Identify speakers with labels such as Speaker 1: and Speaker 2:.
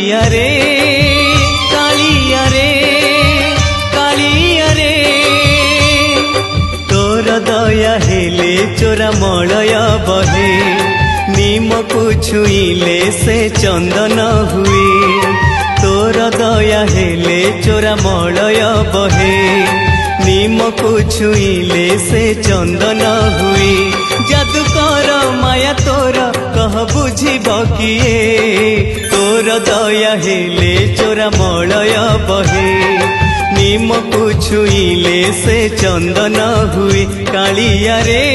Speaker 1: कालिया रे कालिया रे कालिया रे तोर दया हेले चोरा मलय बहे निम को छुईले से चंदन हुए तोर दया हेले चोरा मलय बहे निम को छुईले से चंदन हुए जादूकर माया तोर कह बुझिब किए तोर दया हेले चोरा मलय बहे निम को छुईले से चंदन हुए कालिया रे।